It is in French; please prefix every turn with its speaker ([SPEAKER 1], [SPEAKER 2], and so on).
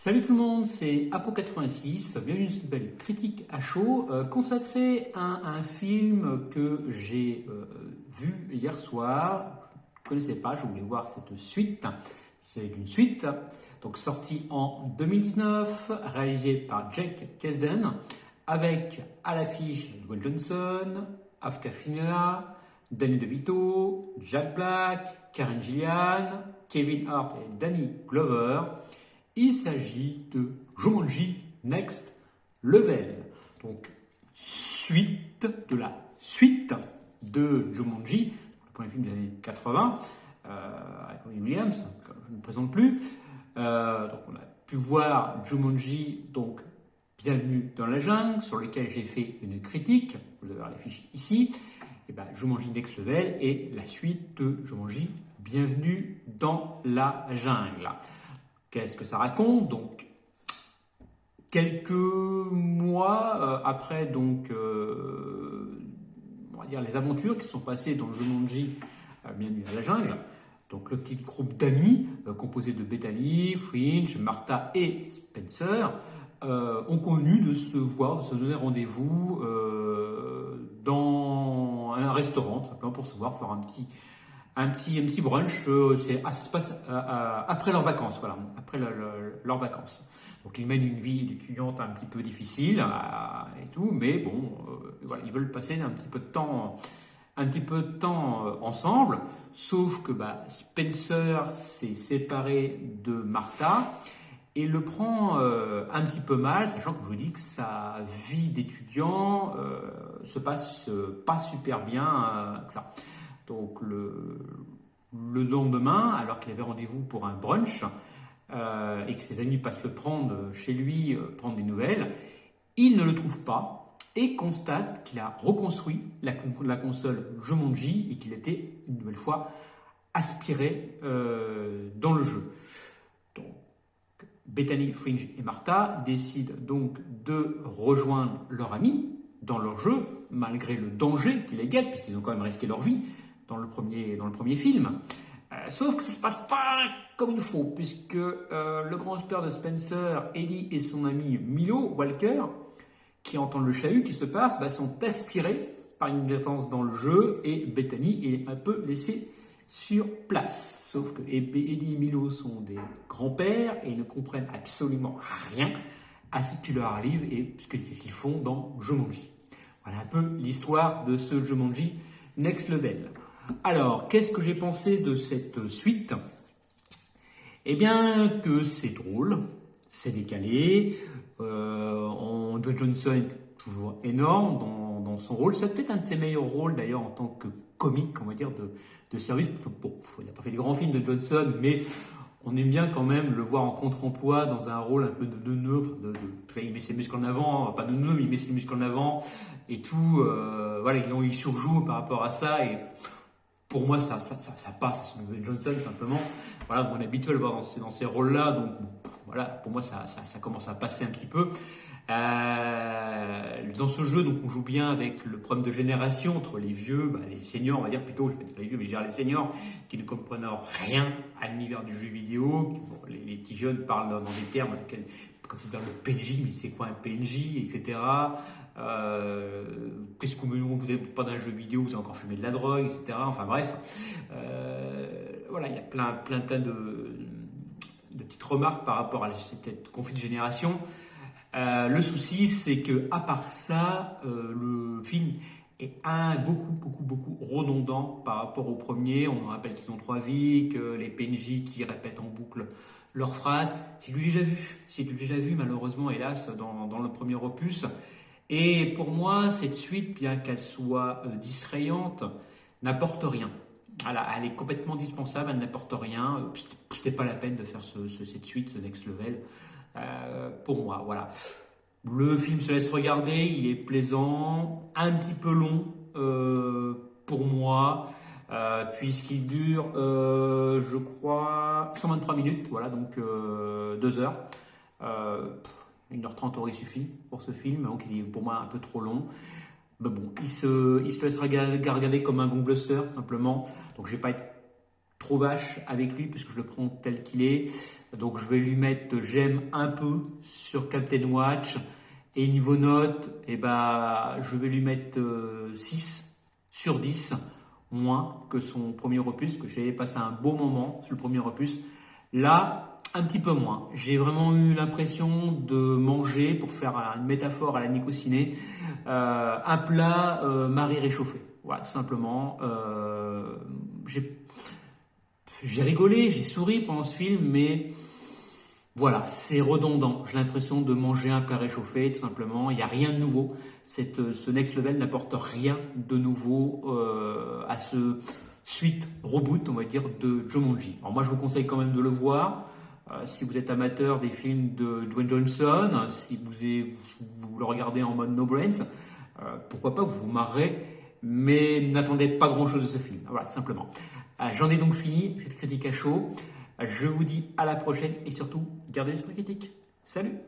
[SPEAKER 1] Salut tout le monde, c'est Apo86, bienvenue dans une nouvelle critique à chaud consacrée à un film que j'ai vu hier soir. Je ne connaissais pas, je voulais voir cette suite. C'est une suite, donc sortie en 2019, réalisée par Jake Kasdan, avec à l'affiche Dwayne Johnson, Afka Fina, Danny DeVito, Jack Black, Karen Gillian, Kevin Hart et Danny Glover. Il s'agit de Jumanji Next Level, donc suite de la suite de Jumanji, le premier film des années 80, avec Robin Williams, que je ne présente plus. Donc on a pu voir Jumanji, donc Bienvenue dans la jungle, sur lequel j'ai fait une critique, vous avez la fiche ici. Et ben, Jumanji Next Level est la suite de Jumanji Bienvenue dans la jungle. Qu'est-ce que ça raconte? Donc, quelques mois après, donc, on va dire les aventures qui sont passées dans le Jumanji Bienvenue à la jungle, donc le petit groupe d'amis composé de Bethany, Fringe, Martha et Spencer ont connu de se voir, de se donner rendez-vous dans un restaurant, simplement pour se voir, faire un petit brunch. Ça se passe après leurs vacances, voilà, après leurs vacances. Donc ils mènent une vie d'étudiante un petit peu difficile et tout, mais bon, voilà, ils veulent passer un petit peu de temps ensemble. Sauf que Spencer s'est séparé de Martha et le prend un petit peu mal, sachant que je vous dis que sa vie d'étudiant se passe pas super bien que ça. Donc le lendemain, alors qu'il avait rendez-vous pour un brunch et que ses amis passent le prendre chez lui, prendre des nouvelles, il ne le trouve pas et constate qu'il a reconstruit la console Jumanji et qu'il était une nouvelle fois aspiré dans le jeu. Donc Bethany, Fringe et Martha décident donc de rejoindre leur ami dans leur jeu, malgré le danger qui les guette, puisqu'ils ont quand même risqué leur vie dans le premier film. Sauf que ça ne se passe pas comme il faut, puisque le grand-père de Spencer, Eddie, et son ami Milo Walker, qui entendent le chahut qui se passe, sont aspirés par une défense dans le jeu, et Bethany est un peu laissée sur place. Sauf que Eddie et Milo sont des grands-pères et ne comprennent absolument rien à ce qui leur arrive et ce qu'ils font dans Jumanji. Voilà un peu l'histoire de ce Jumanji Next Level. Alors, qu'est-ce que j'ai pensé de cette suite? Eh bien, que c'est drôle, c'est décalé. Dwayne Johnson est toujours énorme dans son rôle. C'est peut-être un de ses meilleurs rôles d'ailleurs en tant que comique, on va dire, de service. Bon, il n'a pas fait des grands films de Johnson, mais on aime bien quand même le voir en contre-emploi dans un rôle un peu de neuneu. Il met ses muscles en avant, pas de neuneu, mais il met ses muscles en avant et tout. Voilà, il surjoue par rapport à ça et pour moi, ça passe. C'est Dwayne Johnson simplement. Voilà, on est habitué à le voir dans ces rôles-là, donc voilà, pour moi, ça commence à passer un petit peu. Dans ce jeu, donc, on joue bien avec le problème de génération entre les vieux, les seniors, on va dire plutôt, je vais pas dire les vieux, mais je vais dire les seniors, qui ne comprennent rien à l'univers du jeu vidéo. Les petits jeunes parlent dans des termes quand ils parlent de PNJ, mais c'est quoi un PNJ, etc. Qu'est-ce que vous n'êtes pas d'un jeu vidéo, vous avez encore fumé de la drogue, etc. Enfin bref, voilà, il y a plein de petites remarques par rapport à cette conflit de génération. Le souci, c'est que à part ça, le film est beaucoup redondant par rapport au premier. On nous rappelle qu'ils ont 3 vies, que les PNJ qui répètent en boucle leurs phrases. C'est du déjà vu malheureusement, hélas, dans le premier opus. Et pour moi, cette suite, bien qu'elle soit distrayante, n'apporte rien. Elle est complètement dispensable, elle n'apporte rien. C'était pas la peine de faire cette suite, ce Next Level. Pour moi, voilà. Le film se laisse regarder, il est plaisant, un petit peu long pour moi, puisqu'il dure, je crois, 123 minutes, voilà, donc 2 heures. 1h30 aurait suffi pour ce film, donc il est pour moi un peu trop long. Mais bon, il se laisse regarder comme un bon blockbuster, simplement. Donc je vais pas être trop vache avec lui puisque je le prends tel qu'il est. Donc je vais lui mettre j'aime un peu sur Captain Watch. Et niveau note, je vais lui mettre 6 sur 10, moins que son premier opus, que j'ai passé un beau moment sur le premier opus. Là, un petit peu moins. J'ai vraiment eu l'impression de manger, pour faire une métaphore à la Nico Ciné, un plat marée réchauffé. Voilà, tout simplement. J'ai rigolé, j'ai souri pendant ce film, mais voilà, c'est redondant. J'ai l'impression de manger un plat réchauffé, tout simplement. Il n'y a rien de nouveau. Ce Next Level n'apporte rien de nouveau à ce suite reboot, on va dire, de Jumanji. Alors moi, je vous conseille quand même de le voir. Si vous êtes amateur des films de Dwayne Johnson, si vous le regardez en mode no brains, pourquoi pas, vous vous marrerez, mais n'attendez pas grand-chose de ce film. Voilà, tout simplement. J'en ai donc fini, cette critique à chaud. Je vous dis à la prochaine et surtout, gardez l'esprit critique. Salut!